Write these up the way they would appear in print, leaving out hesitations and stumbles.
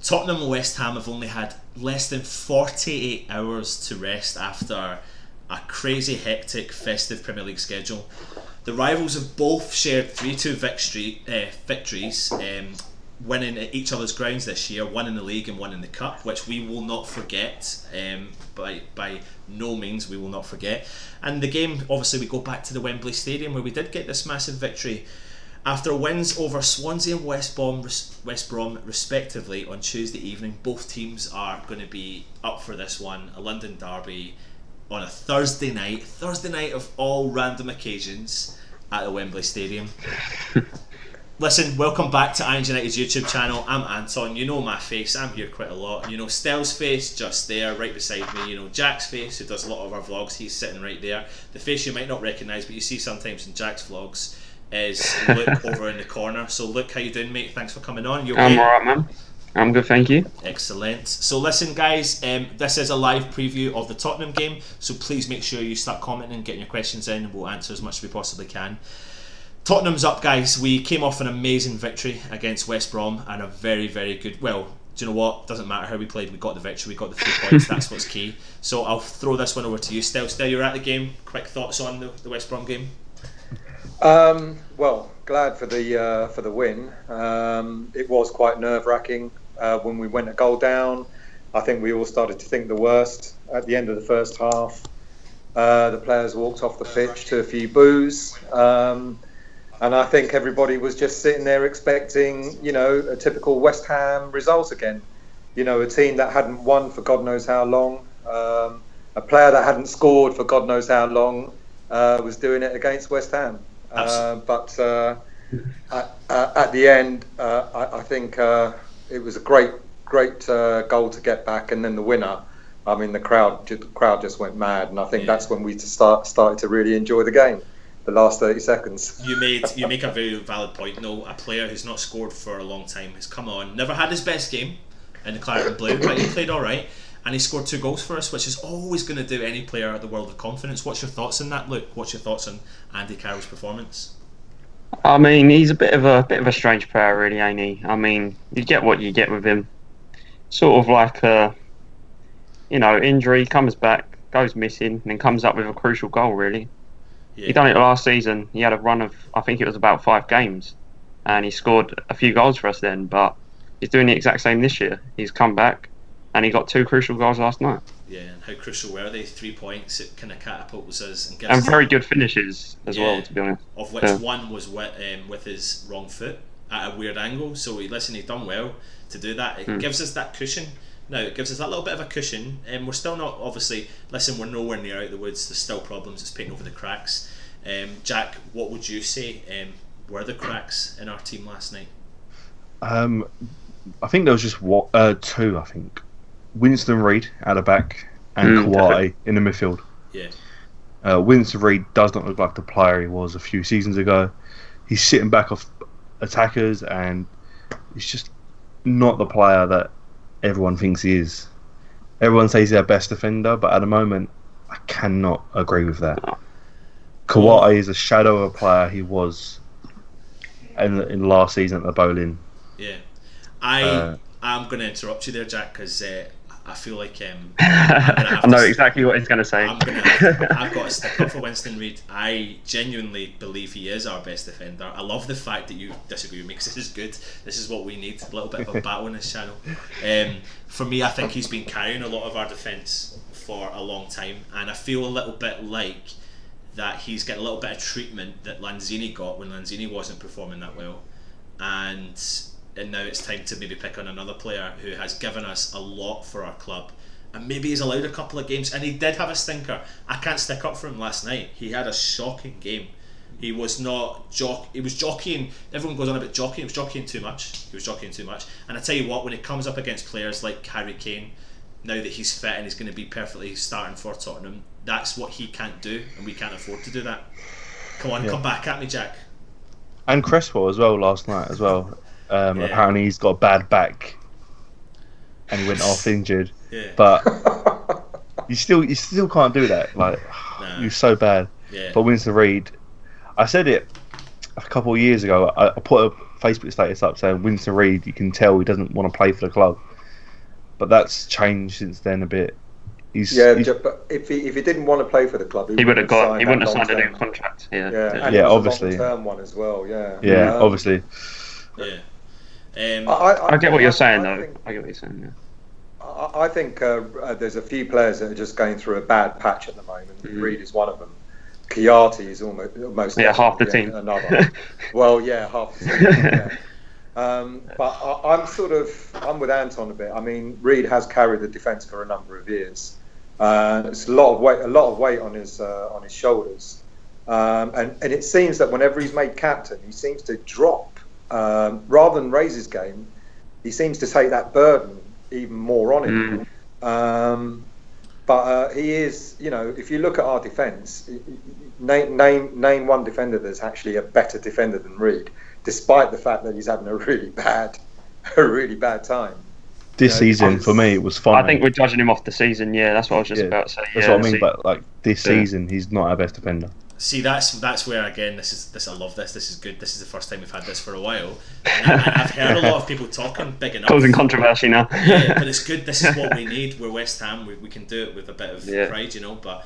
Tottenham and West Ham have only had less than 48 hours to rest after a crazy hectic festive Premier League schedule. The rivals have both shared 3-2 victories, winning at each other's grounds this year, one in the league and one in the cup, which we will not forget. By no means we will not forget. And the game, obviously, we go back to the Wembley Stadium where we did get this massive victory. After wins over Swansea and West Brom respectively on Tuesday evening, both teams are going to be up for this one, a London derby on a Thursday night of all random occasions at the Wembley Stadium. Listen, welcome back to Irons United's YouTube channel. I'm Anton. You know my face, I'm here quite a lot. You know Stell's face, just there, right beside me. You know Jack's face, who does a lot of our vlogs, he's sitting right there. The face you might not recognise, but you see sometimes in Jack's vlogs, is Luke over in the corner. So Luke, how you doing, mate? Thanks for coming on. You okay? I'm alright, man. I'm good, thank you. Excellent. So listen, guys, this is a live preview of the Tottenham game, so please make sure you start commenting and getting your questions in, and we'll answer as much as we possibly can. Tottenham's up, guys. We came off an amazing victory against West Brom and a very, very good... Well, do you know what? Doesn't matter how we played, we got the victory, we got the 3 points, that's what's key. So I'll throw this one over to you, Stel. Stel, you're at the game. Quick thoughts on the West Brom game? Well, glad for the win. It was quite nerve-wracking when we went a goal down. I think we all started to think the worst at the end of the first half. The players walked off the pitch to a few boos, and I think everybody was just sitting there expecting, you know, a typical West Ham result again. You know, a team that hadn't won for God knows how long, a player that hadn't scored for God knows how long was doing it against West Ham. But at the end, I think it was a great goal to get back, and then the winner. I mean, the crowd just went mad, and I think that's when we started to really enjoy the game. The last 30 seconds. You make a very valid point. No, a player who's not scored for a long time has come on, never had his best game in the claret and blue, but he played all right, and he scored 2 goals for us, which is always going to do any player at the world of confidence. What's your thoughts on that, Luke? What's your thoughts on Andy Carroll's performance? I mean, he's a bit of a strange player, really, ain't he? I mean, you get what you get with him. Sort of like a, you know, injury, comes back, goes missing, and then comes up with a crucial goal, really. Yeah. He done it last season. He had a run of, I think it was about 5 games, and he scored a few goals for us then, but he's doing the exact same this year. He's come back, and he got 2 crucial goals last night. Yeah, and how crucial were they? 3 points, it kind of catapults us and gives and very good finishes as well, to be honest. Of which one was with his wrong foot at a weird angle. So he's done well to do that. It gives us that cushion. Now, it gives us that little bit of a cushion, and we're still not, obviously, listen, we're nowhere near out of the woods. There's still problems, it's painting over the cracks. Jack, what would you say were the cracks in our team last night? I think there was just 2, I think. Winston Reid at the back and Kawhi in the midfield. Yeah. Winston Reid does not look like the player he was a few seasons ago. He's sitting back off attackers, and he's just not the player that everyone thinks he is. Everyone says he's our best defender, but at the moment, I cannot agree with that. Kawhi is a shadow of a player he was in last season at the Bowling. Yeah. I'm going to interrupt you there, Jack, because I feel like I know exactly what he's going to say. I've got to stick up for Winston Reid. I genuinely believe he is our best defender. I love the fact that you disagree with me, because this is good. This is what we need, a little bit of a battle on this channel. For me, I think he's been carrying a lot of our defence for a long time, and I feel a little bit like that he's getting a little bit of treatment that Lanzini got when Lanzini wasn't performing that well, and now it's time to maybe pick on another player who has given us a lot for our club, and maybe he's allowed a couple of games, and he did have a stinker. I can't stick up for him last night. He had a shocking game. He was not he was jockeying. Everyone goes on about jockeying. He was jockeying too much. And I tell you what, when it comes up against players like Harry Kane, now that he's fit and he's going to be perfectly starting for Tottenham, that's what he can't do, and we can't afford to do that. Come on, come back at me, Jack. And Cresswell as well last night as well. Apparently he's got a bad back, and he went off injured. Yeah. But you still can't do that. Like, you're so bad. Yeah. But Winston Reid, I said it a couple of years ago. I put a Facebook status up saying Winston Reid, you can tell he doesn't want to play for the club. but that's changed since then a bit. But if he didn't want to play for the club, he wouldn't have signed a new contract. And yeah, it was obviously, a long-term one as well. Yeah, obviously. Yeah. I get what you're saying, though. I get what you're saying. Yeah. I think there's a few players that are just going through a bad patch at the moment. Reed is one of them. Chiati is almost half the team. Another. Well, half the team. But I'm with Anton a bit. I mean, Reed has carried the defence for a number of years. It's a lot of weight on his shoulders, and it seems that whenever he's made captain, he seems to drop rather than raise his game. He seems to take that burden even more on him. But he is, if you look at our defence, name one defender that's actually a better defender than Reed, despite the fact that he's having a really bad time. This season, for me, it was fun. I think we're judging him off the season. Yeah, that's what I was just about to say. That's what I mean. But this season, he's not our best defender. See, that's where again, this I love this. This is good. This is the first time we've had this for a while. And I've heard a lot of people talking big enough. Causing controversy now. Yeah, but it's good. This is what we need. We're West Ham. We can do it with a bit of pride, But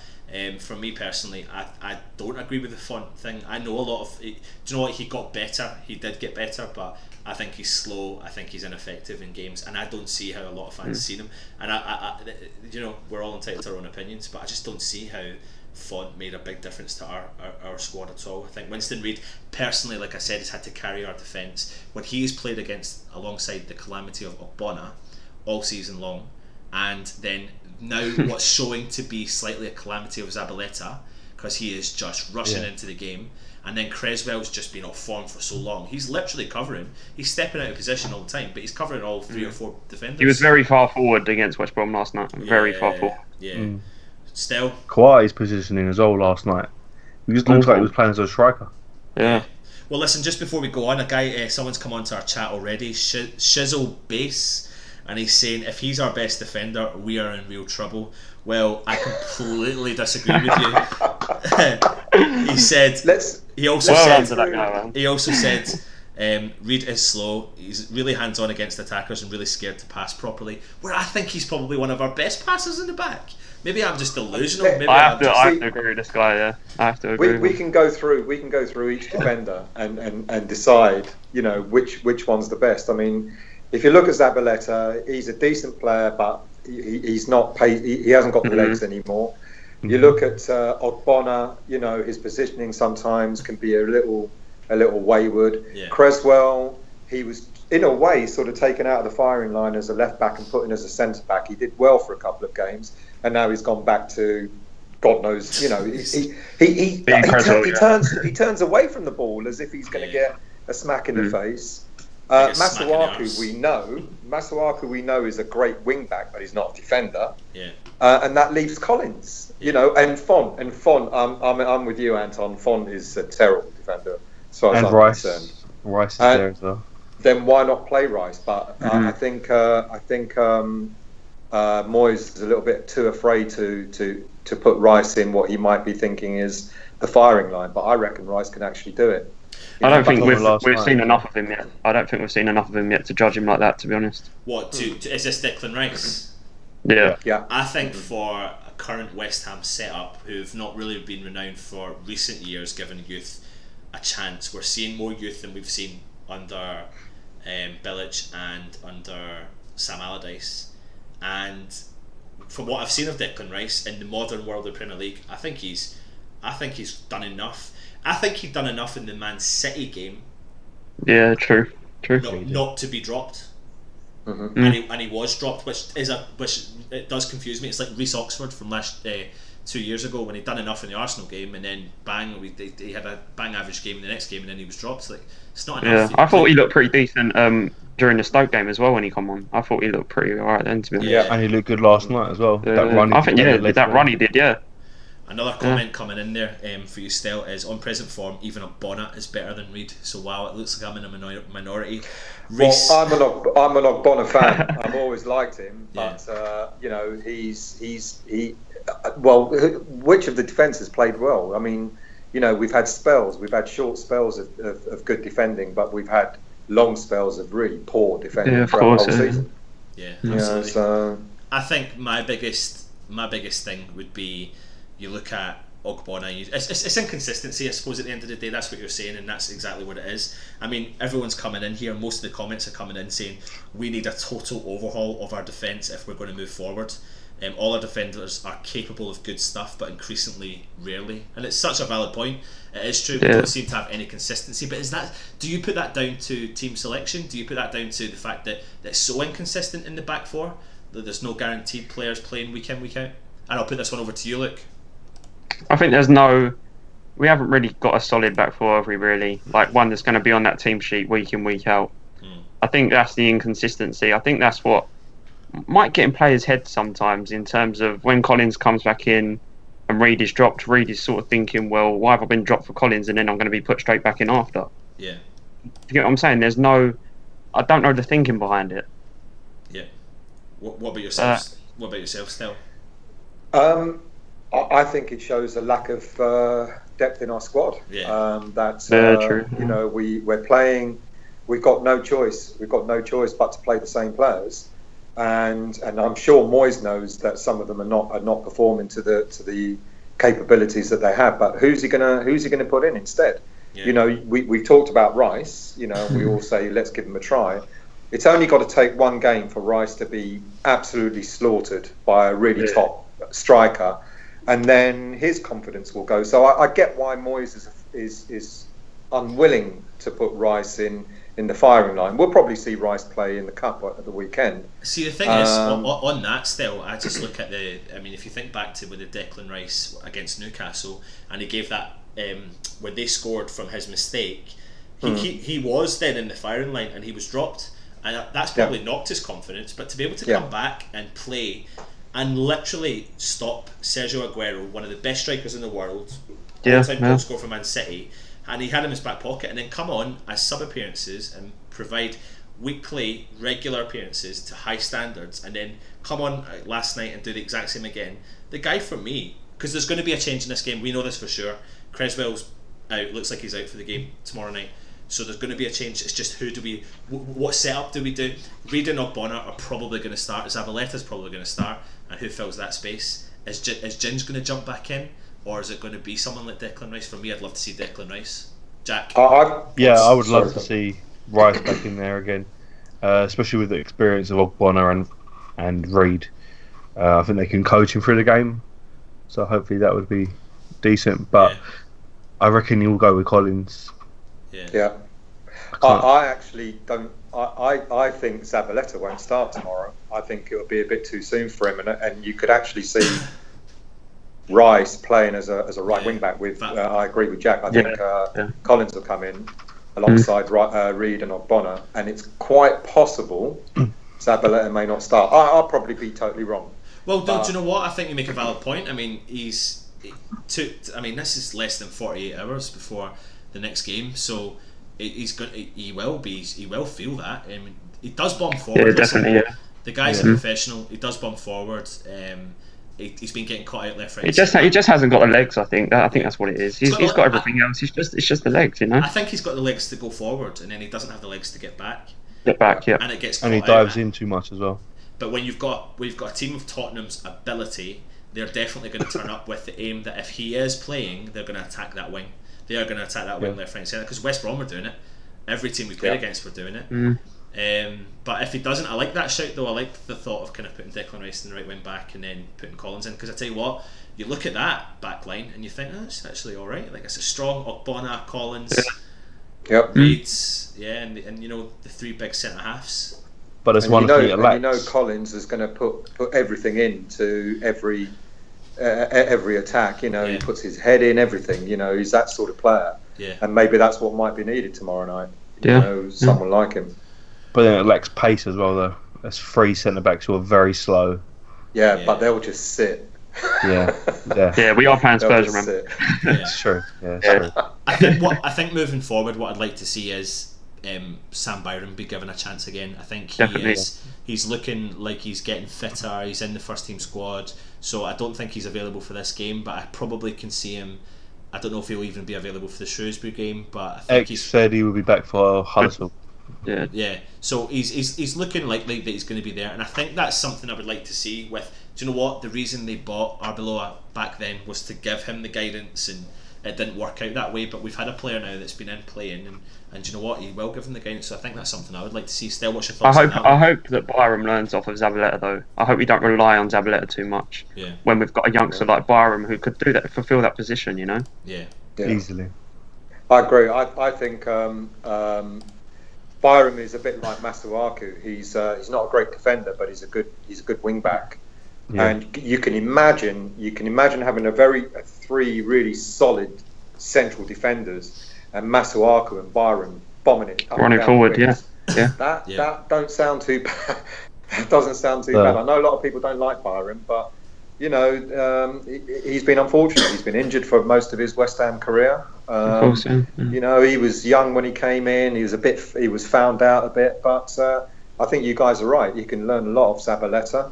for me personally, I don't agree with the font thing. I know a lot of. Do you know what? He got better. He did get better, but I think he's slow. I think he's ineffective in games, and I don't see how a lot of fans see him. And I we're all entitled to our own opinions, but I just don't see how Font made a big difference to our squad at all. I think Winston Reid, personally, like I said, has had to carry our defence when he's played alongside the calamity of Ogbonna all season long, and then now what's showing to be slightly a calamity of Zabaleta, because he is just rushing into the game. And then Creswell's just been off form for so long. He's literally covering. He's stepping out of position all the time, but he's covering all 3 or 4 defenders. He was very far forward against West Brom last night. Very far forward. Yeah. Still. Kawhi's positioning as well last night. He just looks like he was playing as a striker. Yeah. Well, listen, just before we go on, someone's come onto our chat already, Shizzle Base, and he's saying if he's our best defender, we are in real trouble. Well, I completely disagree with you. He said. He also said. Reed is slow. He's really hands-on against attackers and really scared to pass properly. Where I think he's probably one of our best passers in the back. Maybe I'm just delusional. Maybe I have to agree with this guy. Yeah, I have to agree. We can go through each defender and decide, which one's the best. I mean, if you look at Zabaleta, he's a decent player, but he's not paid. He hasn't got the legs anymore. You look at Ogbonna, his positioning sometimes can be a little wayward. Yeah. Creswell, he was in a way sort of taken out of the firing line as a left back and put in as a centre back. He did well for a couple of games, and now he's gone back to God knows. He turns away from the ball as if he's going to get a smack in the face. Masuaku we know is a great wing back, but he's not a defender. Yeah. And that leaves Collins, and Font. I'm with you, Anton. Font is a terrible defender, as far as I'm concerned. Rice is there as well. Then why not play Rice? But I think Moyes is a little bit too afraid to put Rice in what he might be thinking is the firing line. But I reckon Rice can actually do it. I don't think we've seen enough of him yet. I don't think we've seen enough of him yet to judge him like that, to be honest. What, is this Declan Rice? Yeah. I think for a current West Ham setup, who've not really been renowned for recent years giving youth a chance, we're seeing more youth than we've seen under Bilic and under Sam Allardyce. And from what I've seen of Declan Rice in the modern world of the Premier League, I think he's done enough. I think he'd done enough in the Man City game. Yeah, true. Not to be dropped. Mm-hmm. And he was dropped, which it does confuse me. It's like Reece Oxford from last 2 years ago when he'd done enough in the Arsenal game, and then bang, he had a bang average game in the next game, and then he was dropped. It's not enough. Yeah, I thought he looked pretty decent during the Stoke game as well when he come on. I thought he looked pretty alright then, to be honest. Yeah, and he looked good last night as well. That run he did. Yeah. Another comment coming in there for you, Stel, is on present form, even Ogbonna is better than Reed. So wow, it looks like I'm in a minority. Reece... Well, I'm an Ogbonna fan. I've always liked him, but which of the defences played well? I mean, we've had short spells of good defending, but we've had long spells of really poor defending throughout the whole season. Yeah, Yeah, absolutely. so I think my biggest thing would be, you look at Ogbonna. It's inconsistency, I suppose. At the end of the day, that's what you're saying, and that's exactly what it is. I mean, everyone's coming in here. Most of the comments are coming in saying we need a total overhaul of our defence if we're going to move forward. All our defenders are capable of good stuff, but increasingly rarely. And it's such a valid point. It is true. We don't seem to have any consistency. But do you put that down to team selection? Do you put that down to the fact that it's so inconsistent in the back four that there's no guaranteed players playing week in, week out? And I'll put this one over to you, Luke. I think we haven't really got a solid back four, have we, really? Like one that's going to be on that team sheet week in, week out. I think that's the inconsistency. I think that's what might get in players' heads sometimes, in terms of when Collins comes back in and Reed is dropped, Reed is sort of thinking, well, why have I been dropped for Collins and then I'm going to be put straight back in after? Yeah. You get what I'm saying? I don't know the thinking behind it. Yeah. What about yourself? What about yourself, Stel? I think it shows a lack of depth in our squad. Yeah. True. You know, we're playing. We've got no choice. We've got no choice but to play the same players, and I'm sure Moyes knows that some of them are not performing to the capabilities that they have. But who's he gonna put in instead? Yeah. You know, we talked about Rice. You know, we all say let's give him a try. It's only got to take one game for Rice to be absolutely slaughtered by a really top striker, and then his confidence will go. So I get why Moyes is unwilling to put Rice in the firing line. We'll probably see Rice play in the cup at the weekend. See, the thing is, on that still, I just look at if you think back to with the Declan Rice against Newcastle, and he gave that where they scored from his mistake, he was then in the firing line and he was dropped, and that's probably knocked his confidence. But to be able to come back and play and literally stop Sergio Aguero, one of the best strikers in the world, all-time goal scorer for Man City, and he had him in his back pocket, and then come on as sub appearances and provide weekly regular appearances to high standards, and then come on last night and do the exact same again. The guy, for me, because there's going to be a change in this game, we know this for sure. Creswell's out, looks like he's out for the game tomorrow night, so there's going to be a change. It's just what setup do we do? Reed and Ogbonna are probably going to start. Zabaleta's probably going to start, and who fills that space? Is Ginge going to jump back in, or is it going to be someone like Declan Rice? For me, I'd love to see Declan Rice. Jack? I would love to see Rice back in there again, especially with the experience of Ogbonna and Reed. I think they can coach him through the game, so hopefully that would be decent. But I reckon he'll go with Collins. Yeah. I actually don't. I think Zabaleta won't start tomorrow. I think it'll be a bit too soon for him, and you could actually see Rice playing as a right wing back. I agree with Jack. I think Collins will come in alongside Reed and Ogbonna, and it's quite possible Zabaleta may not start. I'll probably be totally wrong. Well, do you know what? I think you make a valid point. I mean, this is less than 48 hours before the next game, so he will feel that. I mean, he does bomb forward. Yeah, definitely. The guy's a professional. He does bomb forward. He's been getting caught out left, right. He just hasn't got the legs. I think that's what it is. He's got everything else. It's just the legs, you know. I think he's got the legs to go forward, and then he doesn't have the legs to get back. And it gets. And he dives in too much as well. But when we've got a team of Tottenham's ability, they're definitely going to turn up with the aim that if he is playing, they're going to attack that wing. They are going to attack that wing left, right, and centre, because West Brom were doing it. Every team we played against were doing it. But if he doesn't, I like that shout though. I like the thought of kind of putting Declan Rice in the right wing back and then putting Collins in, because I tell you what, you look at that back line and you think, it's actually alright. Like, it's a strong Ogbonna, Collins, Reeds, and you know, the three big centre halves. But it's one thing. You know, Collins is going to put everything into every attack. You know, he puts his head in everything. You know, he's that sort of player. Yeah. And maybe that's what might be needed tomorrow night. You know, someone like him. But then it lacks pace as well, though. There's three centre backs who are very slow. Yeah, but they'll just sit. Yeah, we are playing Spurs, remember? It's true. Yeah, it's true. I think moving forward, what I'd like to see is Sam Byron be given a chance again. I think he's looking like he's getting fitter. He's in the first team squad, so I don't think he's available for this game. But I probably can see him. I don't know if he'll even be available for the Shrewsbury game, but I think said he will be back for Huddersfield. Yeah, so he's looking likely that he's going to be there, and I think that's something I would like to see. With, do you know what, the reason they bought Arbeloa back then was to give him the guidance, and it didn't work out that way. But we've had a player now that's been in playing, and do you know what, he will give him the guidance. So I think that's something I would like to see. Still, what's your thoughts on that? I hope that Byram learns off of Zabaleta though. I hope we don't rely on Zabaleta too much. Yeah. When we've got a youngster like Byram who could do that, fulfill that position, you know. Yeah. Easily. I agree. I think Byram is a bit like Masuaku. He's not a great defender, but he's a good wing back. Yeah. And you can imagine having three really solid central defenders, and Masuaku and Byram bombing it up running forward. Yeah. That don't sound too bad. That doesn't sound too bad. I know a lot of people don't like Byram, but you know, he's been unfortunate. He's been injured for most of his West Ham career. Of course, yeah. You know, he was young when he came in. He was found out a bit, but I think you guys are right. You can learn a lot of Zabaleta,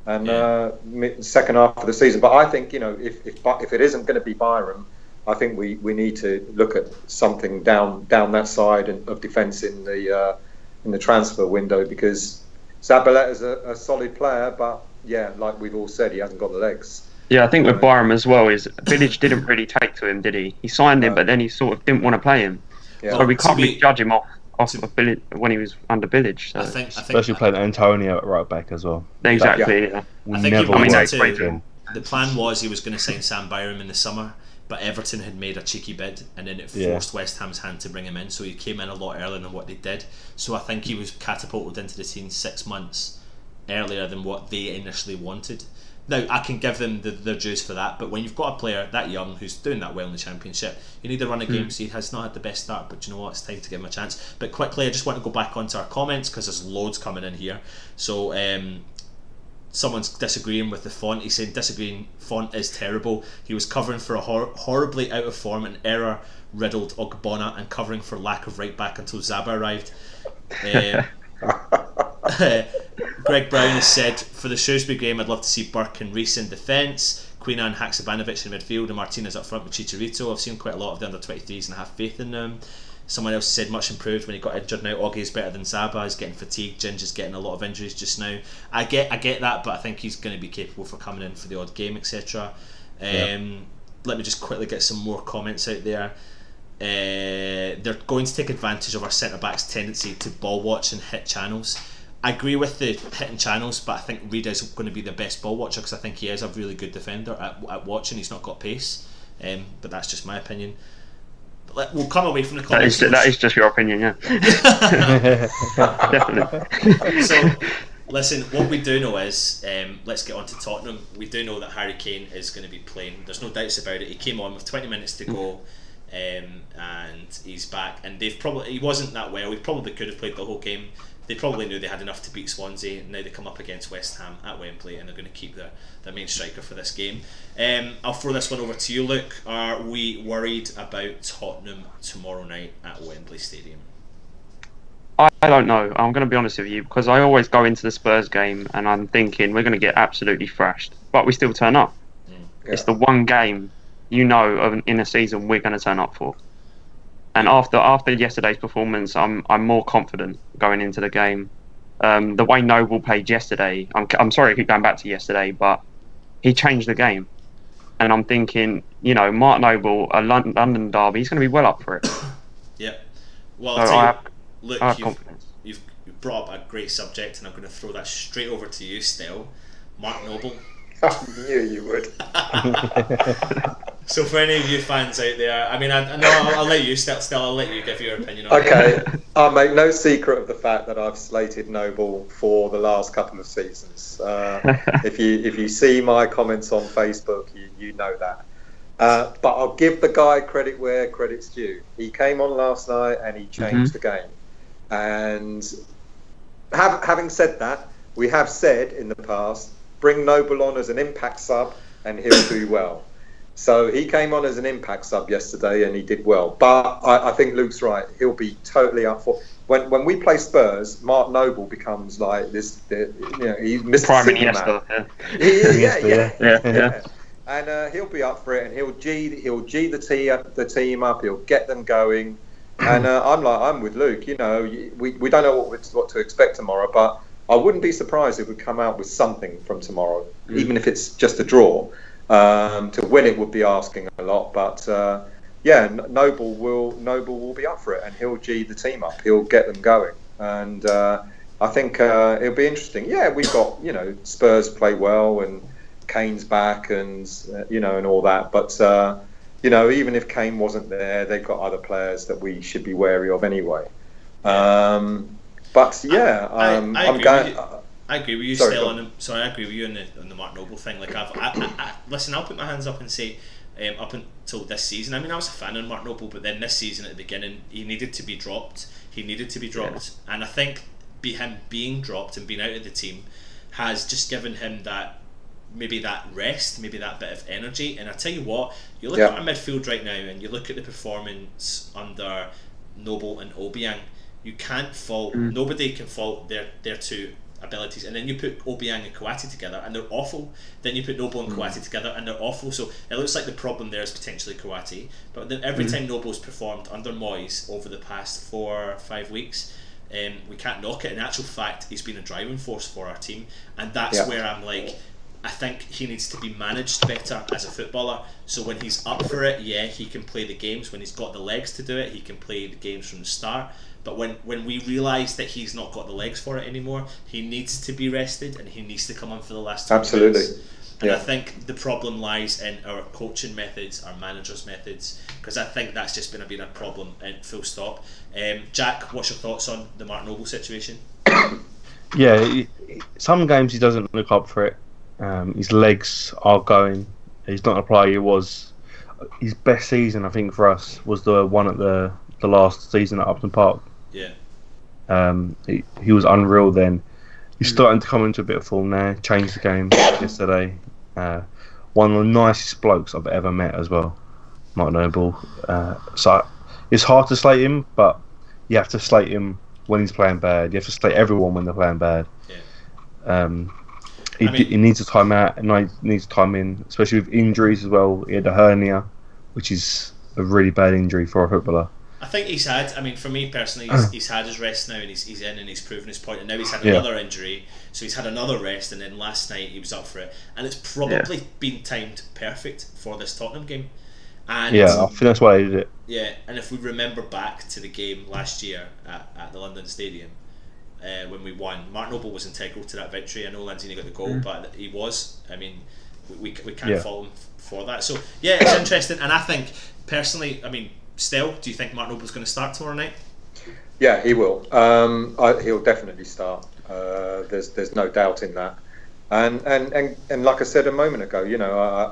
and second half of the season. But I think, you know, if it isn't going to be Byram, I think we need to look at something down that side of defence in the transfer window, because Zabaleta's a solid player, but yeah, like we've all said, he hasn't got the legs. Yeah, I think with Byram as well is Village didn't really take to him, did he? He signed him, but then he sort of didn't want to play him. Yeah. So we can't really judge him off of Village when he was under Village. So. I think especially playing Antonio at right back as well. Exactly. Yeah. I think the plan was he was going to sign Sam Byram in the summer, but Everton had made a cheeky bid, and then it forced West Ham's hand to bring him in. So he came in a lot earlier than what they did. So I think he was catapulted into the team 6 months earlier than what they initially wanted. Now, I can give them their dues for that, but when you've got a player that young who's doing that well in the Championship, you need to run a game. So he has not had the best start, but you know what, it's time to give him a chance. But quickly, I just want to go back onto our comments, because there's loads coming in here. So someone's disagreeing with the font. He's saying disagreeing, font is terrible. He was covering for a horribly out of form and error riddled Ogbonna, and covering for lack of right back until Zaba arrived. Greg Brown has said, for the Shrewsbury game, I'd love to see Burke and Reese in defence, Quina and Haksabanovic in midfield, and Martinez up front with Chicharito. I've seen quite a lot of the under-23s and I have faith in them. Someone else said much improved when he got injured. Now Oggy is better than Zaba. He's getting fatigued. Ginger's getting a lot of injuries just now. I get that, but I think he's going to be capable for coming in for the odd game, etc. Let me just quickly get some more comments out there. They're going to take advantage of our centre back's tendency to ball watch and hit channels. I agree with the hitting channels, but I think Reid is going to be the best ball watcher, because I think he is a really good defender at watching. He's not got pace, but that's just my opinion. We'll come away from the comments. That is just your opinion, yeah. Definitely. So, listen, what we do know is, let's get on to Tottenham. We do know that Harry Kane is going to be playing. There's no doubts about it. He came on with 20 minutes to go, and he's back. And he wasn't that well. He probably could have played the whole game. They probably knew they had enough to beat Swansea. Now they come up against West Ham at Wembley, and they're going to keep their main striker for this game. I'll throw this one over to you, Luke. Are we worried about Tottenham tomorrow night at Wembley Stadium? I don't know. I'm going to be honest with you, because I always go into the Spurs game and I'm thinking we're going to get absolutely thrashed, but we still turn up. It's the one game in a season we're going to turn up for. And after yesterday's performance, I'm more confident going into the game. The way Noble played yesterday, I'm sorry I keep going back to yesterday, but he changed the game. And I'm thinking, Mark Noble, a London derby, he's going to be well up for it. Yeah. Well, I have confidence. You've brought up a great subject, and I'm going to throw that straight over to you, Still. Mark Noble. I knew you would. So for any of you fans out there, I mean, I'll let you I'll let you give your opinion on it. Okay, I'll make no secret of the fact that I've slated Noble for the last couple of seasons. If you see my comments on Facebook, you know that. But I'll give the guy credit where credit's due. He came on last night and he changed the game. And having said that, we have said in the past, bring Noble on as an impact sub and he'll do well. So he came on as an impact sub yesterday and he did well. But I think Luke's right. He'll be totally up for... When we play Spurs, Mark Noble becomes like this... he's Mr. Prime Superman. Yeah. And he'll be up for it, and he'll G the team up. He'll get them going. And I'm with Luke. You know, we don't know what to expect tomorrow, but I wouldn't be surprised if we come out with something from tomorrow, even if it's just a draw. To win it would be asking a lot, but yeah, Noble will be up for it, and he'll G the team up. He'll get them going, and I think it'll be interesting. Yeah, we've got Spurs play well, and Kane's back, and and all that, but. Even if Kane wasn't there, they've got other players that we should be wary of anyway. But yeah, I agree with you. Sorry, Still on him. Sorry, I agree with you on the Mark Noble thing. Like listen, I'll put my hands up and say, up until this season, I mean, I was a fan of Mark Noble, but then this season at the beginning, he needed to be dropped. And I think him being dropped and being out of the team has just given him that. Maybe that rest, maybe that bit of energy. And I tell you what, you look at our midfield right now and you look at the performance under Noble and Obiang, you can't fault, nobody can fault their two abilities. And then you put Obiang and Kouyaté together and they're awful. Then you put Noble and Kouyaté together and they're awful. So it looks like the problem there is potentially Kouyaté. But then every time Noble's performed under Moyes over the past 4 or 5 weeks, we can't knock it. In actual fact, he's been a driving force for our team. And that's where I'm like, I think he needs to be managed better as a footballer. So when he's up for it, yeah, he can play the games. When he's got the legs to do it, he can play the games from the start. But when we realise that he's not got the legs for it anymore, he needs to be rested and he needs to come on for the last 20 minutes. And I think the problem lies in our coaching methods, our managers' methods, because I think that's just been a problem, and full stop. Jack, what's your thoughts on the Mark Noble situation? Yeah, some games he doesn't look up for it. His legs are going. He's not a player he was. His best season, I think, for us was the one at the last season at Upton Park. Yeah. He was unreal then. He's starting to come into a bit of form now. Changed the game yesterday. One of the nicest blokes I've ever met as well, Mark Noble. So it's hard to slate him, but you have to slate him when he's playing bad. You have to slate everyone when they're playing bad. Yeah. He needs a time out and he needs time in, especially with injuries as well. He had a hernia, which is a really bad injury for a footballer. I think he's had, for me personally, he's had his rest now and he's in and he's proven his point, and now he's had another injury, so he's had another rest, and then last night he was up for it, and it's probably been timed perfect for this Tottenham game. And I think that's why he did it. Yeah, and if we remember back to the game last year at the London Stadium, when we won, Mark Noble was integral to that victory. I know Lanzini got the goal, but he was. We can't fault him for that. So yeah, it's interesting, and I think personally, Stell, do you think Mark Noble's going to start tomorrow night? Yeah, he will. He'll definitely start. There's no doubt in that. And like I said a moment ago,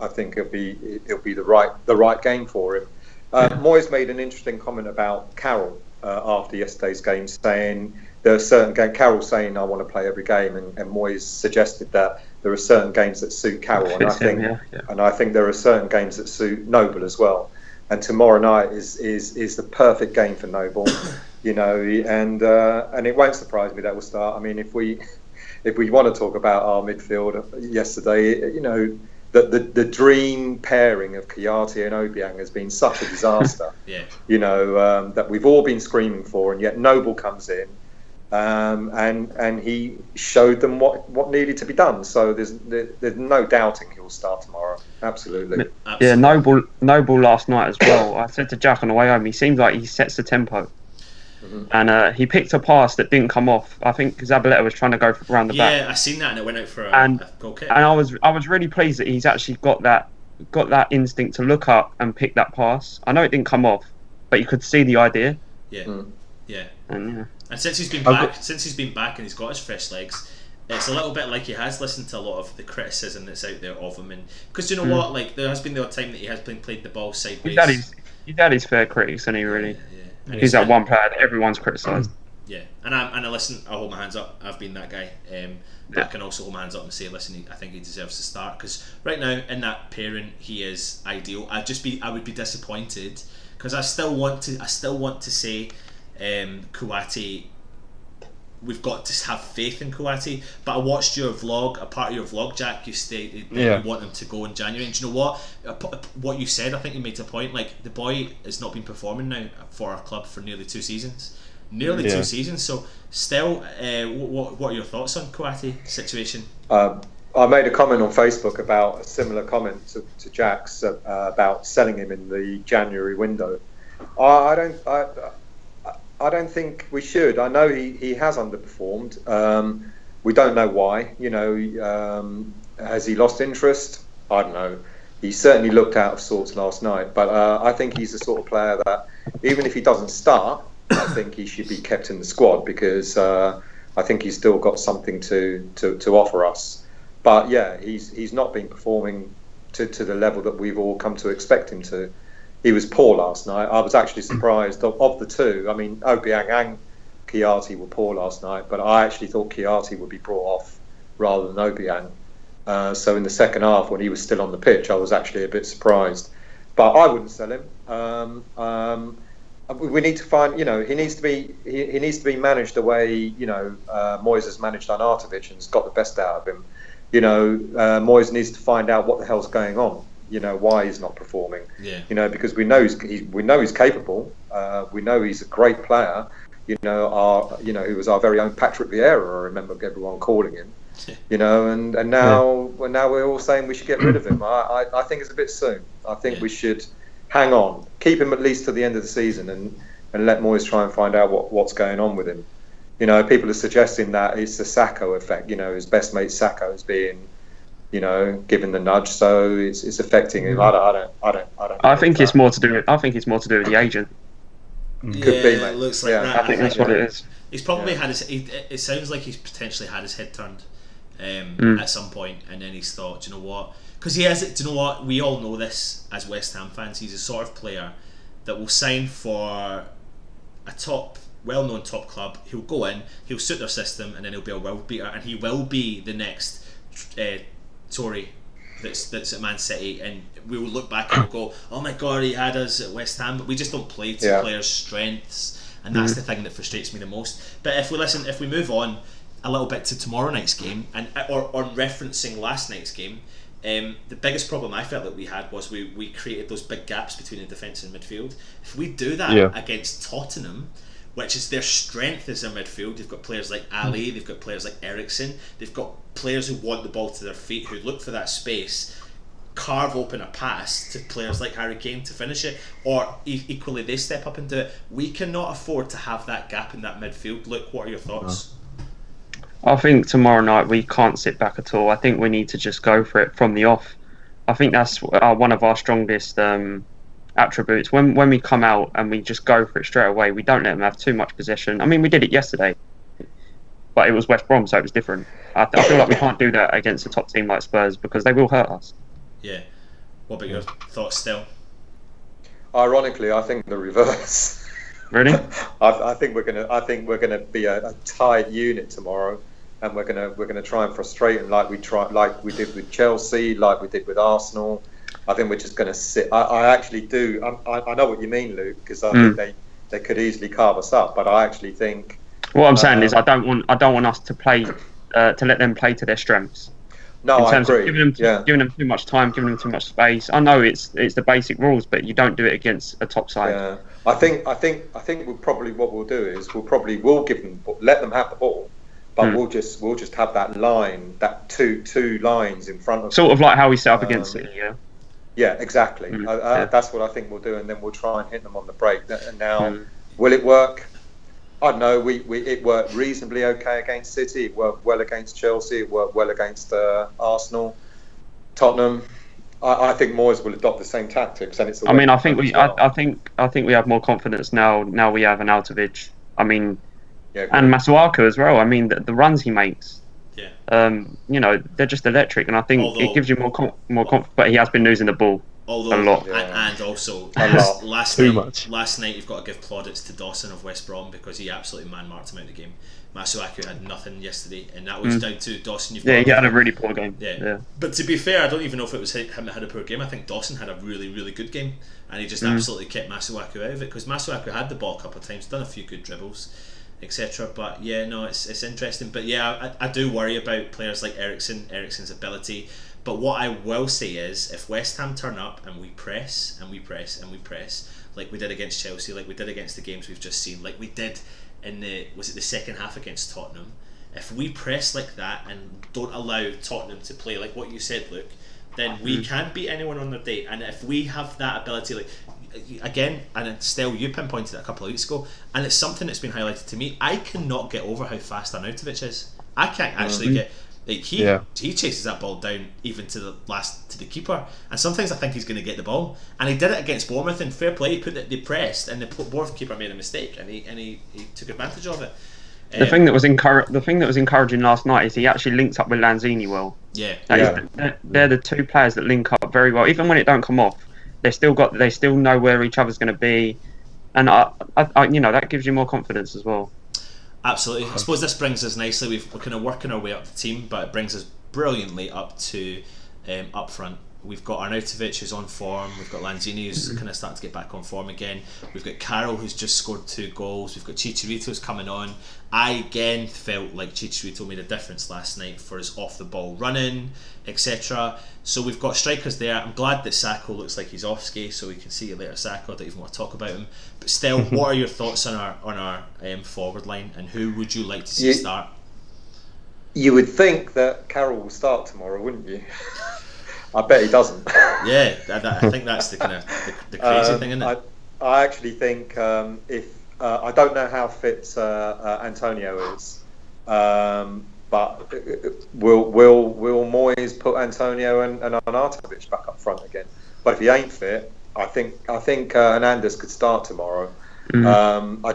I think it'll be the right game for him. Moyes made an interesting comment about Carroll after yesterday's game, saying there are certain games. Carroll saying I want to play every game, and Moyes suggested that there are certain games that suit Carroll, and I think there are certain games that suit Noble as well. And tomorrow night is the perfect game for Noble, and it won't surprise me that will start. If we want to talk about our midfield yesterday, the dream pairing of Kouyaté and Obiang has been such a disaster. That we've all been screaming for, and yet Noble comes in, and he showed them what needed to be done. So there's no doubting he'll start tomorrow. Absolutely. Yeah, Noble last night as well. I said to Jack on the way home, he seems like he sets the tempo. And he picked a pass that didn't come off. I think Zabaleta was trying to go around the back. Yeah, I seen that, and it went out for a goal kick. And I was really pleased that he's actually got that instinct to look up and pick that pass. I know it didn't come off, but you could see the idea. Yeah. And since he's been back and he's got his fresh legs, it's a little bit like he has listened to a lot of the criticism that's out there of him, and because you know what, like there has been the odd time that he has played the ball sideways. He's had his fair critics, and he really. And he's that one player that everyone's criticised. Yeah, and I listen. I hold my hands up. I've been that guy. But I can also hold my hands up and say, listen, I think he deserves to start, because right now in that pairing he is ideal. I would be disappointed, because I still want to say Kouyaté we've got to have faith in Kouyaté. But I watched your vlog, a part of your vlog, Jack. You stated that you want him to go in January. And do you know what? What you said, I think you made a point. Like, the boy has not been performing now for our club for nearly 2 seasons. Two seasons. So, still, what are your thoughts on Kouyaté's situation? I made a comment on Facebook about a similar comment to Jack's about selling him in the January window. I don't think we should. I know he has underperformed. We don't know why. Has he lost interest? I don't know. He certainly looked out of sorts last night. But I think he's the sort of player that, even if he doesn't start, I think he should be kept in the squad, because I think he's still got something to offer us. But yeah, he's not been performing to the level that we've all come to expect him to. He was poor last night. I was actually surprised of the two. I mean, Obiang and Kouyaté were poor last night, but I actually thought Kouyaté would be brought off rather than Obiang. So in the second half, when he was still on the pitch, I was actually a bit surprised. But I wouldn't sell him. We need to find, he needs to be managed the way, Moyes has managed Arnautovic and has got the best out of him. Moyes needs to find out what the hell's going on. Why he's not performing. Yeah. Because we know he's capable. We know he's a great player. Who was our very own Patrick Vieira. I remember everyone calling him. And now we're all saying we should get rid of him. I think it's a bit soon. I think we should hang on, keep him at least to the end of the season, and let Moyes try and find out what's going on with him. People are suggesting that it's the Sacco effect. His best mate Sacco is being, given the nudge, so it's affecting him. I don't. I think it's more to do with the agent. Could be, mate. It looks like that. I think that's what it is. He's probably had his. It sounds like he's potentially had his head turned at some point, and then he's thought, do you know what? Because he has. Do you know what? We all know this as West Ham fans. He's a sort of player that will sign for a well-known top club. He'll go in, he'll suit their system, and then he'll be a world beater, and he will be the next Tory that's at Man City, and we will look back and we'll go, oh my god, he had us at West Ham. But we just don't play to players' strengths, and that's the thing that frustrates me the most. But if we move on a little bit to tomorrow night's game, and or referencing last night's game, the biggest problem I felt that we had was we created those big gaps between the defence and midfield. If we do that against Tottenham, which is their strength, is their midfield. They've got players like Ali, they've got players like Eriksen, they've got players who want the ball to their feet, who look for that space, carve open a pass to players like Harry Kane to finish it, or equally they step up and do it. We cannot afford to have that gap in that midfield. Luke, what are your thoughts? I think tomorrow night we can't sit back at all. I think we need to just go for it from the off. I think that's one of our strongest attributes. When we come out and we just go for it straight away, we don't let them have too much possession. I mean, we did it yesterday, but it was West Brom, so it was different. I feel like we can't do that against a top team like Spurs, because they will hurt us. Yeah. What about your thoughts still? Ironically, I think the reverse. Really? I think we're gonna be a tight unit tomorrow, and we're gonna try and frustrate them like we did with Chelsea, like we did with Arsenal. I think we're just going to sit. I actually do. I know what you mean, Luke, because I think they could easily carve us up. But I actually think what I'm saying is I don't want us to play to let them play to their strengths. No, in terms I agree. Of giving them too much time, giving them too much space. I know it's the basic rules, but you don't do it against a top side. Yeah, I think we'll probably what we'll do is we'll give them, let them have the ball, but we'll just have that line, that two lines in front of sort of like how we set up against City. Yeah, exactly. That's what I think we'll do, and then we'll try and hit them on the break. And now, will it work? I don't know. It worked reasonably okay against City. It worked well against Chelsea. It worked well against Arsenal, Tottenham. I think Moyes will adopt the same tactics, and it's. I think we have more confidence now. Now we have Arnautovic. I mean, and Masuaku as well. I mean, the runs he makes. Yeah. They're just electric, and I think it gives you more confidence. But he has been losing the ball a lot. And also, last night you've got to give plaudits to Dawson of West Brom, because he absolutely man-marked him out of the game. Masuaku had nothing yesterday, and that was down to Dawson. He had a really poor game. Yeah. But to be fair, I don't even know if it was him that had a poor game. I think Dawson had a really, really good game, and he just absolutely kept Masuaku out of it, because Masuaku had the ball a couple of times, done a few good dribbles. etc. But yeah, no, it's interesting. But yeah, I do worry about players like Eriksen's ability. But what I will say is, if West Ham turn up and we press and we press and we press, like we did against Chelsea, like we did against the games we've just seen, like we did in the second half against Tottenham, if we press like that and don't allow Tottenham to play like what you said, Luke, then we can't beat anyone on their day. And if we have that ability, like again, and Estelle, you pinpointed it a couple of weeks ago, and it's something that's been highlighted to me, I cannot get over how fast Arnautovic is. I can't actually get, like, he chases that ball down even to the keeper, and sometimes I think he's going to get the ball, and he did it against Bournemouth, and fair play, they pressed, and the Bournemouth keeper made a mistake, and he took advantage of it. The thing that was encouraging last night is he actually linked up with Lanzini well. They're the two players that link up very well, even when it don't come off. They still know where each other's going to be, and I that gives you more confidence as well. Absolutely. I suppose this brings us nicely. We're kind of working our way up the team, but it brings us brilliantly up to up front. We've got Arnautovic, who's on form. We've got Lanzini, who's kind of starting to get back on form again. We've got Carroll, who's just scored 2 goals. We've got Chicharito's coming on. I again felt like Chicharito made a difference last night for his off the ball running, etc. So we've got strikers there. I'm glad that Sacco looks like he's off ski, so we can see you later, Sacco. I don't even want to talk about him. But still, what are your thoughts on our forward line, and who would you like to see start? You would think that Carroll will start tomorrow, wouldn't you? I bet he doesn't. Yeah, I think that's the kind of the crazy thing, isn't it? I actually think if I don't know how fit Antonio is, but will Moyes put Antonio and Arnautovic back up front again? But if he ain't fit, I think Hernandez could start tomorrow. I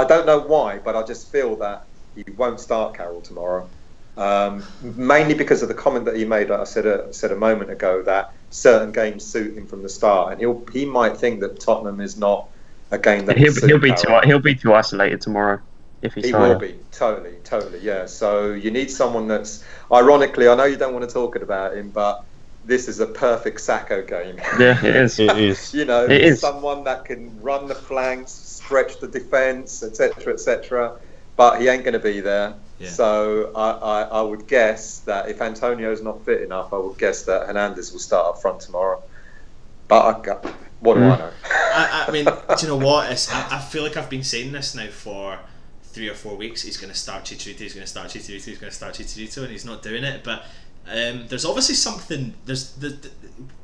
don't know why, but I just feel that he won't start Carroll tomorrow. Mainly because of the comment that he made, like I said a moment ago, that certain games suit him from the start, and he might think that Tottenham is not a game that he'll be too isolated tomorrow if he will be totally, yeah. So you need someone that's, ironically, I know you don't want to talk about him, but this is a perfect Sacco game. Yeah, it is. It is. You know, it is someone that can run the flanks, stretch the defence, etc. But he ain't going to be there. Yeah. So I would guess that if Antonio's not fit enough, I would guess that Hernandez will start up front tomorrow. But what do I know? I mean, do you know what? I feel like I've been saying this now for 3 or 4 weeks. He's going to start Chicharito, he's going to start Chicharito, he's going to start Chicharito, and he's not doing it. But there's obviously something.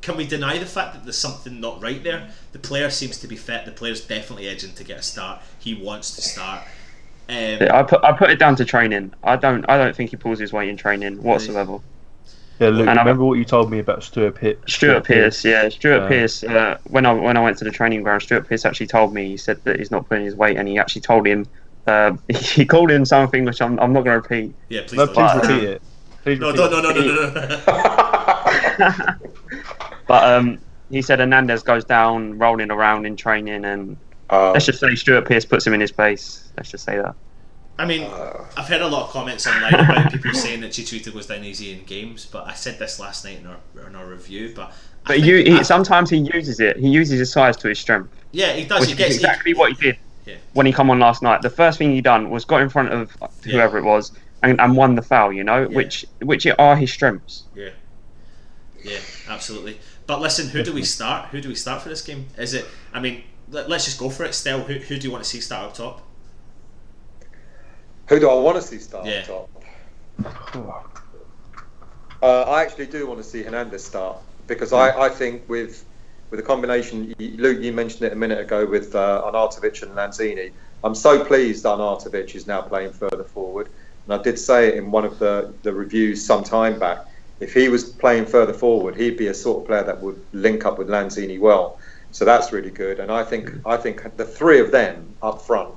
Can we deny the fact that there's something not right there? The player seems to be fit. The player's definitely edging to get a start. He wants to start. I put it down to training. I don't think he pulls his weight in training whatsoever. Yeah, Luke, remember what you told me about Stuart Pearce? Stuart Pearce. When I went to the training ground, Stuart Pearce actually told me, he said that he's not putting his weight, and he actually told him, he called him something which I'm not going to repeat. Yeah, please repeat it. No. But he said Hernandez goes down rolling around in training, and let's just say Stuart Pearce puts him in his place. Let's just say that. I mean, I've heard a lot of comments online about people saying that Chicharito goes down easy in games, but I said this last night in our review. But sometimes he uses it. He uses his size to his strength. Yeah, he does. Which is exactly what he did when he come on last night. The first thing he done was got in front of whoever it was and won the foul. You know, which are his strengths. Yeah, absolutely. But listen, who do we start? Who do we start for this game? Is it? I mean, let's just go for it. Stell, who do you want to see start up top? Who do I want to see start up top? I actually do want to see Hernandez start, because I think with a combination, Luke, you mentioned it a minute ago with Arnautovic and Lanzini. I'm so pleased that Arnautovic is now playing further forward, and I did say it in one of the reviews some time back. If he was playing further forward, he'd be a sort of player that would link up with Lanzini well. So that's really good, and I think the three of them up front,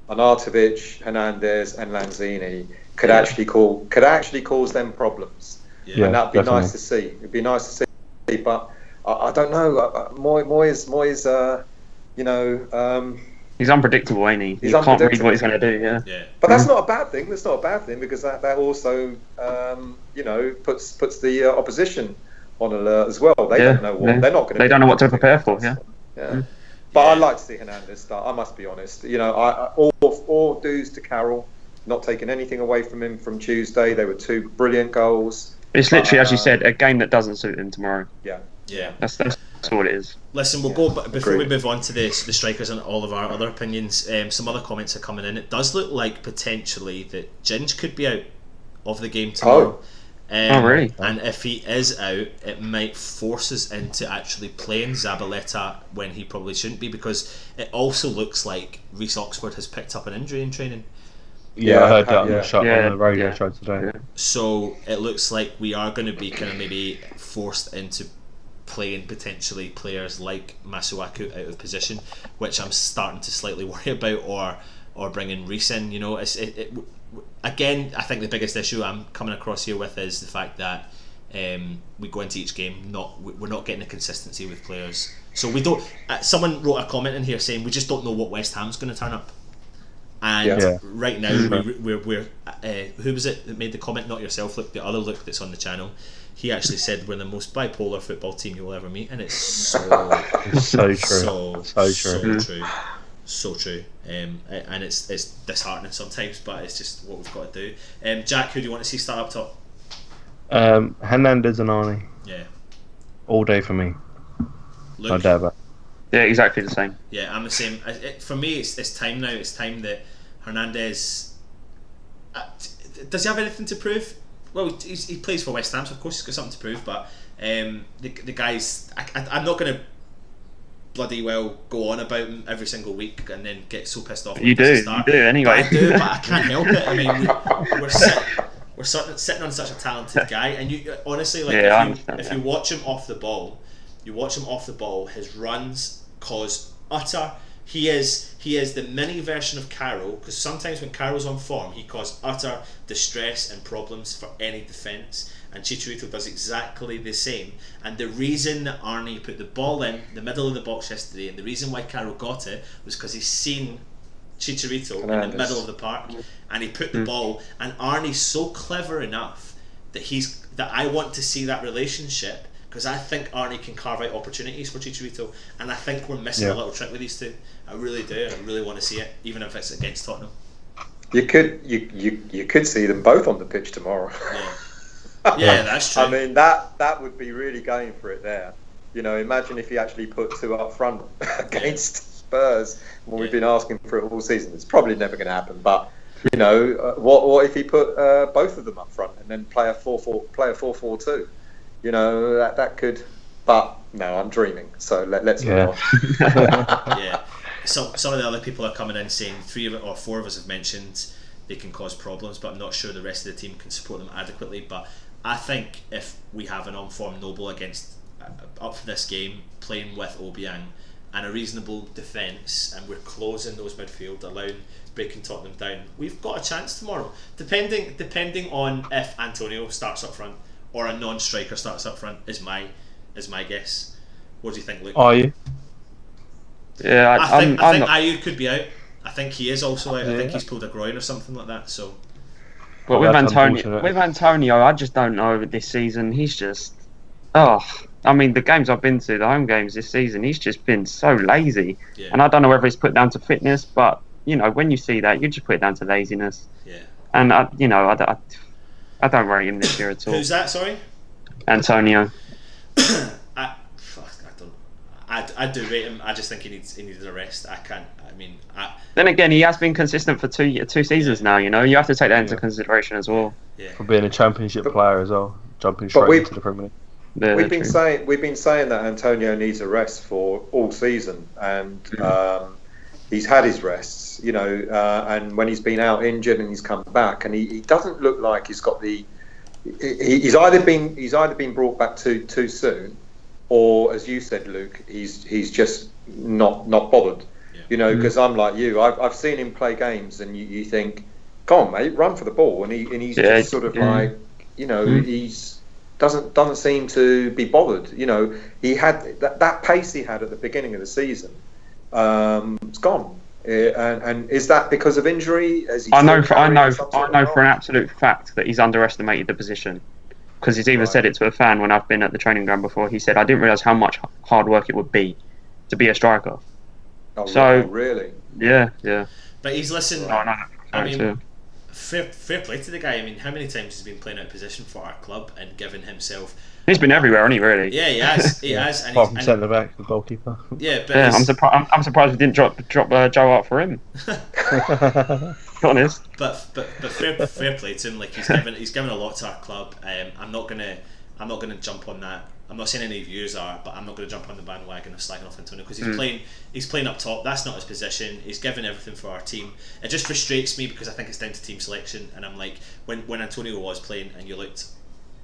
Arnautovic, Hernandez, and Lanzini, could actually cause them problems, and that'd be nice to see. It'd be nice to see, but I don't know. Moyes, he's unpredictable, ain't he? You can't read what he's going to do. Yeah. But that's not a bad thing. That's not a bad thing, because that also puts the opposition on alert as well. They don't know what they're not going to. They don't know what to prepare for. Yeah. But I'd like to see Hernandez start. I must be honest. You know, all dues to Carroll, not taking anything away from him from Tuesday. They were 2 brilliant goals. It's literally, as you said, a game that doesn't suit him tomorrow. Yeah. That's what it is. Listen, we'll go. But before we move on to the strikers and all of our other opinions, some other comments are coming in. It does look like potentially that Ginge could be out of the game tomorrow. Really? And if he is out, it might force us into actually playing Zabaleta when he probably shouldn't be, because it also looks like Reece Oxford has picked up an injury in training. Yeah, I heard that on the radio show today. Yeah. So it looks like we are going to be kind of maybe forced into playing potentially players like Masuaku out of position, which I'm starting to slightly worry about, or bringing Reece in. You know, again, I think the biggest issue I'm coming across here with is the fact that we go into each game we're not getting a consistency with players. So we don't. Someone wrote a comment in here saying we just don't know what West Ham's going to turn up. And right now, we're who was it that made the comment? Not yourself, Luke. The other Luke that's on the channel. He actually said we're the most bipolar football team you'll ever meet, and it's so true. So true. And it's disheartening sometimes, but it's just what we've got to do. Jack, who do you want to see start up top? Hernandez and Arnie. Yeah. All day for me. Luke? No doubt about it. Yeah, exactly the same. Yeah, I'm the same. For me, it's time now. It's time that Hernandez. Does he have anything to prove? Well, he plays for West Ham, so of course he's got something to prove. But the guys, I'm not going to bloody well go on about him every single week and then get so pissed off. You do anyway. But I do, but I can't help it. I mean, we're sitting on such a talented guy, and you honestly, like, if you watch him off the ball, his runs cause utter. He is the mini version of Carroll, because sometimes when Carroll's on form, he causes utter distress and problems for any defence, and Chicharito does exactly the same. And the reason that Arnie put the ball in the middle of the box yesterday, and the reason why Carroll got it, was because he's seen Chicharito in the middle of the park, and he put the ball. And Arnie's so clever enough that I want to see that relationship, because I think Arnie can carve out opportunities for Chicharito, and I think we're missing a little trick with these two. I really do. I really want to see it, even if it's against Tottenham. You could see them both on the pitch tomorrow. Yeah, that's true. I mean, that would be really going for it there. You know, imagine if he actually put 2 up front against Spurs when we've been asking for it all season. It's probably never going to happen, but you know, what if he put both of them up front and then play a 4-4-2? You know, that could, but no, I'm dreaming. So let's move on. Yeah. So some of the other people are coming in saying 3 or 4 of us have mentioned they can cause problems, but I'm not sure the rest of the team can support them adequately. But I think if we have an on-form Noble against up for this game, playing with Obiang and a reasonable defence, and we're closing those midfield, breaking Tottenham down, we've got a chance tomorrow. Depending on if Antonio starts up front or a non-striker starts up front is my guess. What do you think, Luke? Are you? Yeah, I think Ayew could be out. I think he is also out. I think he's pulled a groin or something like that. So, but with Antonio, I just don't know this season. He's just, I mean, the games I've been to, the home games this season, he's just been so lazy. Yeah. And I don't know whether it's put down to fitness, but you know, when you see that, you just put it down to laziness. Yeah. And I don't rate him this year at all. Who's that? Sorry. Antonio. I do rate him. I just think he needs a rest. Then again, he has been consistent for two seasons now. You know, you have to take that into consideration as well. Yeah. For being a championship player as well, jumping straight into the Premier League. We've been saying that Antonio needs a rest for all season, and he's had his rests. You know, and when he's been out injured and he's come back, and he doesn't look like he's got the. He's either been brought back too soon, or as you said, Luke, he's just not bothered. Yeah. You know, because I'm like you. I've seen him play games, and you think, come on, mate, run for the ball, and he's just sort of like, you know, he's doesn't seem to be bothered. You know, he had that pace he had at the beginning of the season. It's gone. And is that because of injury? I know for an absolute fact that he's underestimated the position, because he's even said it to a fan when I've been at the training ground before. He said, I didn't realise how much hard work it would be to be a striker. Oh, So really? yeah. But he's listened. No, no, I mean, too. fair play to the guy. I mean, how many times has he been playing out of position for our club and given himself? He's been everywhere, hasn't he? Really? Yeah, he has. He has. Apart from centre back, the goalkeeper. Yeah, but Yeah, I'm surprised we didn't drop Joe out for him. Be honest. But fair play to him. Like he's given a lot to our club. I'm not gonna jump on that. I'm not saying any of you are, but I'm not going to jump on the bandwagon of slagging off Antonio because he's playing up top. That's not his position. He's given everything for our team. It just frustrates me because I think it's down to team selection. And I'm like, when Antonio was playing and you looked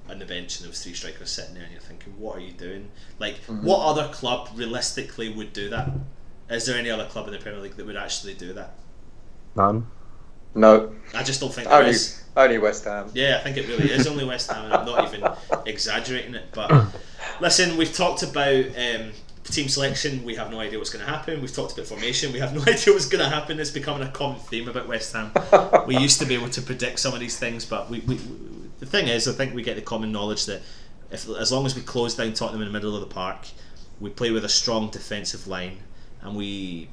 on the bench and there was 3 strikers sitting there and you're thinking, what are you doing? Like, what other club realistically would do that? Is there any other club in the Premier League that would actually do that? None. No. I just don't think there is. Only West Ham. Yeah, I think it really is only West Ham, and I'm not even exaggerating it. But listen, we've talked about team selection. We have no idea what's going to happen. We've talked about formation. We have no idea what's going to happen. It's becoming a common theme about West Ham. We used to be able to predict some of these things, but the thing is, I think we get the common knowledge that as long as we close down Tottenham in the middle of the park, we play with a strong defensive line, and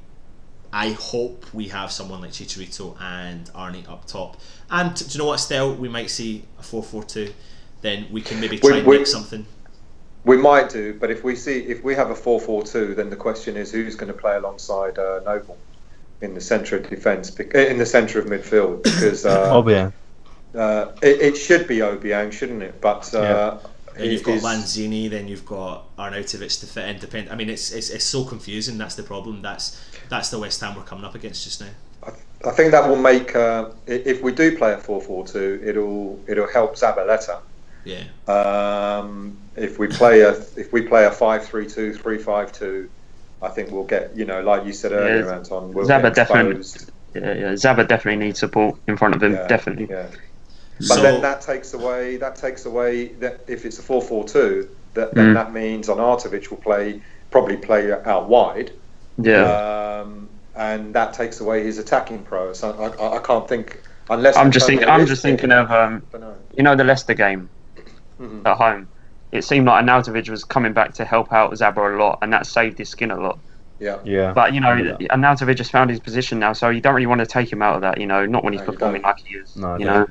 I hope we have someone like Chicharito and Arnie up top. And do you know what, Stell? We might see a 4-4-2. Then we can maybe try and make something. We might do, but if we have a 4-4-2, then the question is who's going to play alongside Noble in the centre of defence, in the centre of midfield, because Obiang. It should be Obiang, shouldn't it? But then you've got Lanzini, then you've got Arnautovic to fit independent. I mean, it's so confusing. That's the problem. That's the West Ham we're coming up against just now. I think that will make if we do play a 4-4-2, it'll help Zabaleta. Yeah. If we play a 5-3-2, 3-5-2, I think we'll get, like you said earlier, Anton. We'll Zaba get exposed. Zaba definitely needs support in front of him. Definitely. Yeah. But then that takes away that if it's a 4-4-2, then that means Arnautovic will probably play out wide. Yeah. And that takes away his attacking prowess. I can't think unless I'm just thinking of the Leicester game at home. It seemed like Arnautovic was coming back to help out Zaba a lot, and that saved his skin a lot. Yeah. But Arnautovic has found his position now, so you don't really want to take him out of that. Not when he's performing like he is. No.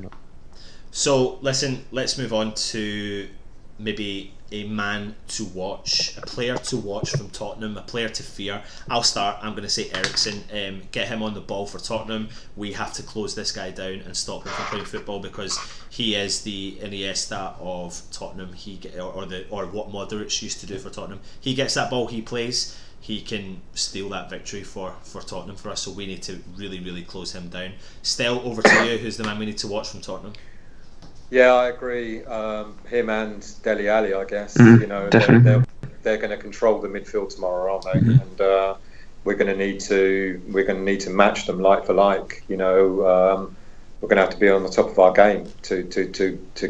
So listen, let's move on to maybe a man to watch, a player to watch from Tottenham, a player to fear. I'll start. I'm going to say Eriksen. Get him on the ball for Tottenham. We have to close this guy down and stop him from playing football because he is the Iniesta of Tottenham. Or what Modric used to do for Tottenham. He gets that ball, he plays. He can steal that victory for Tottenham for us. So we need to really, really close him down. Stell, over to you. Who's the man we need to watch from Tottenham? Yeah, I agree. Him and Dele Alli, I guess. They're going to control the midfield tomorrow, aren't they? And we're going to need to match them like for like. We're going to have to be on the top of our game to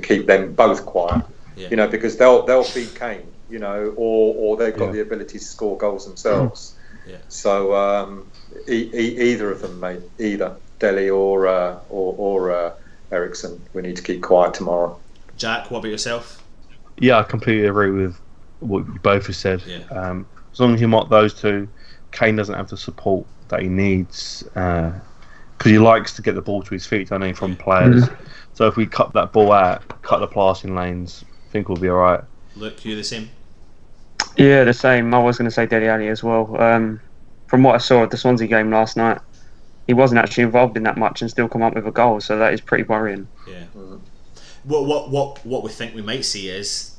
keep them both quiet. Yeah. Because they'll feed Kane. Or they've got the ability to score goals themselves. Yeah. So either of them, mate, either Dele or Eriksen, we need to keep quiet tomorrow. Jack, what about yourself? Yeah, I completely agree with what you both have said. Yeah. As long as you mock those two, Kane doesn't have the support that he needs because he likes to get the ball to his feet, don't he, from players. So if we cut that ball out, cut the passing lanes, I think we'll be all right. Luke, you the same? Yeah, the same. I was going to say Dele Alli as well. From what I saw at the Swansea game last night, he wasn't actually involved in that much and still come up with a goal, so that is pretty worrying. Yeah. What we think we might see is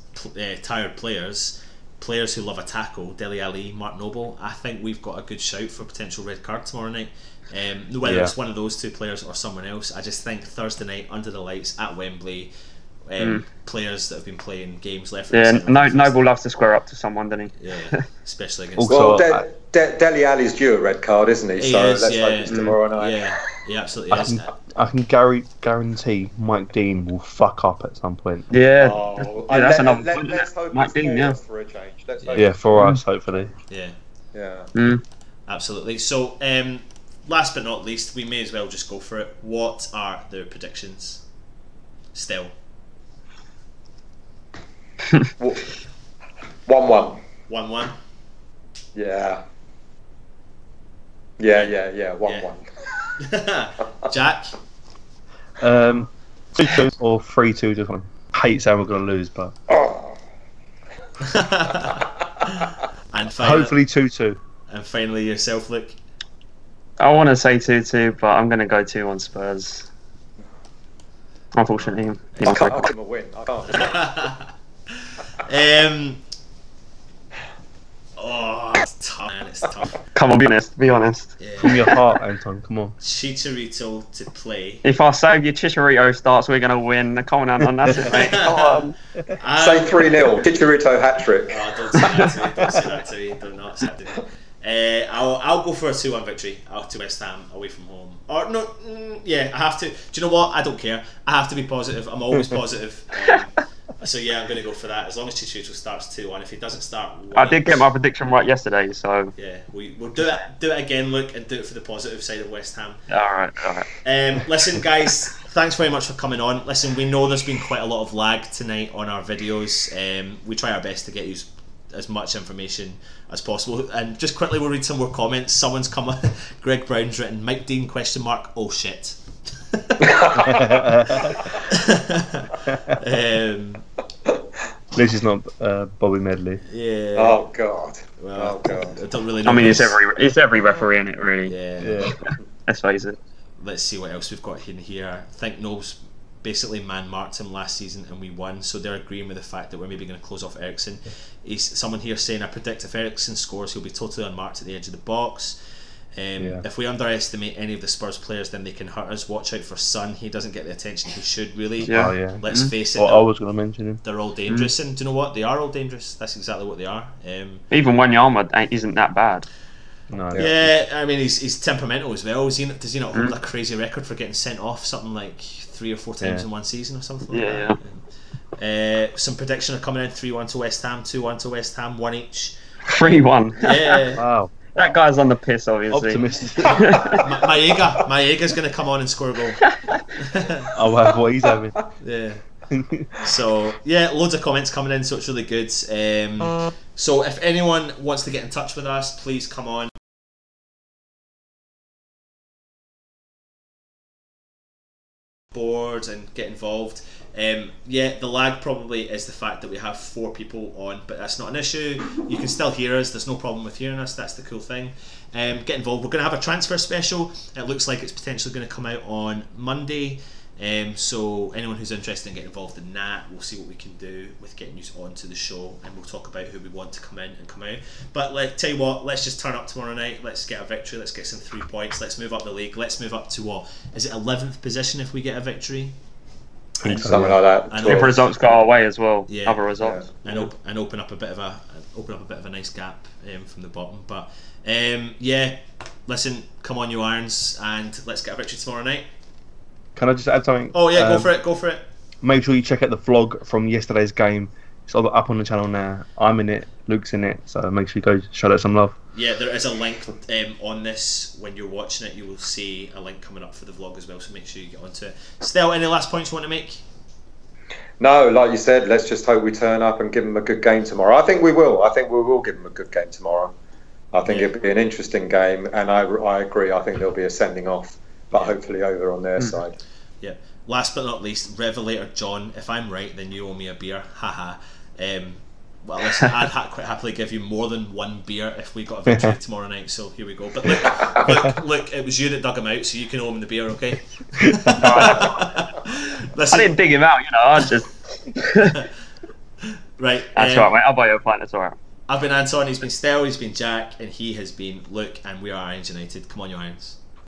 tired players who love a tackle. Dele Alli, Mark Noble. I think we've got a good shout for a potential red card tomorrow night. Whether it's one of those two players or someone else, I just think Thursday night under the lights at Wembley. Players that have been playing games left. Noble loves to square up to someone, doesn't he? Yeah, especially against. Well, Dele Alli's due a red card, isn't he? Let's hope it's tomorrow night. Yeah, he absolutely is. I can guarantee Mike Dean will fuck up at some point. Yeah, that's another. Let's hope Mike Dean, for a change. For us, hopefully. Yeah. Absolutely. So, last but not least, we may as well just go for it. What are the predictions? Still. 1-1. 1-1. Yeah. Yeah. 1-1. Jack? 2-2 or 3-2. Just one. Hate saying we're going to lose, but And finally, hopefully 2-2. And finally, yourself, Luke. I want to say 2-2, but I'm going to go 2-1 Spurs. Unfortunately, I can't give him a win. I can't. It's tough, man. It's tough. Come on, be honest. Yeah. From your heart, Anton. Come on. Chicharito to play. If I say your Chicharito starts, we're going to win. Come on, Anton, that's it, mate. Come on. Say 3-0. Chicharito hat-trick. Oh, don't say that to me. Don't say that to me. Do not say that to me. I'll go for a 2-1 victory to West Ham away from home. Or no, yeah, I have to. Do you know what? I don't care. I have to be positive. I'm always positive. So yeah, I'm going to go for that. As long as Chicharito starts 2-1. If he doesn't start, I did get my prediction right yesterday, so yeah, we'll do it again, Luke, and do it for the positive side of West Ham. All right. Listen, guys, thanks very much for coming on. Listen, we know there's been quite a lot of lag tonight on our videos. We try our best to get you as much information as possible. And just quickly, we'll read some more comments. Someone's come on. Greg Brown's written, Mike Dean ? Oh shit. At least it's not Bobby Medley. Yeah. Oh god. Well, Oh god. I don't really know. I mean, it's every referee in it, really. Yeah. Let's face it. Let's see what else we've got in here. I think Knowles basically man-marked him last season and we won, so they're agreeing with the fact that we're maybe going to close off Eriksen. Someone here saying, I predict if Eriksen scores, he'll be totally unmarked at the edge of the box. If we underestimate any of the Spurs players, then they can hurt us. Watch out for Son. He doesn't get the attention he should, really. Yeah. Oh, yeah. Let's face it. Well, I was going to mention him. They're all dangerous, and do you know what? They are all dangerous. That's exactly what they are. Even Wanyama isn't that bad. No. Yeah, I mean, he's temperamental as well. Does he not hold a crazy record for getting sent off something like 3 or 4 times in one season or something like that? Yeah. Some prediction are coming in: 3-1 to West Ham, 2-1 to West Ham, 1 each. 3-1. Yeah. Wow. That guy's on the piss, obviously. Optimistic. Maega's going to come on and score a goal. I'll have what he's having. Yeah. So yeah, loads of comments coming in, so it's really good. So if anyone wants to get in touch with us, please come on. Board and get involved. The lag probably is the fact that we have 4 people on, but that's not an issue. You can still hear us. There's no problem with hearing us. That's the cool thing. Get involved. We're going to have a transfer special. It looks like it's potentially going to come out on Monday. So anyone who's interested in getting involved in that, we'll see what we can do with getting you onto the show, and we'll talk about who we want to come in and come out. But tell you what, let's just turn up tomorrow night. Let's get a victory. Let's get some 3 points. Let's move up the league. Let's move up to what? Is it 11th position if we get a victory? Something like that. If results go our way as well, Yeah. other results, and open up a bit of a nice gap from the bottom. But listen, come on, you Irons, and let's get a victory tomorrow night. Can I just add something? Oh yeah, go for it. Make sure you check out the vlog from yesterday's game. It's up on the channel now. I'm in it, Luke's in it, so make sure you go show that some love. Yeah, there is a link on this. When you're watching it, you will see a link coming up for the vlog as well, so make sure you get onto it. Still, any last points you want to make? No, like you said, let's just hope we turn up and give them a good game tomorrow. I think we will. I think we will give them a good game tomorrow. I think it'll be an interesting game, and I agree. I think there'll be a sending off, but hopefully over on their side. Yeah. Last but not least, Revelator John, if I'm right, then you owe me a beer. Haha. Well, listen, I'd quite happily give you more than 1 beer if we got a victory tomorrow night, so here we go. But look, it was you that dug him out, so you can owe him the beer, okay? Listen, I didn't dig him out, I just... Right. That's alright, mate. I'll buy you a pint, that's alright. I've been Anton, he's been Stel, he's been Jack, and he has been Luke, and we are Irons United. Come on, you Irons.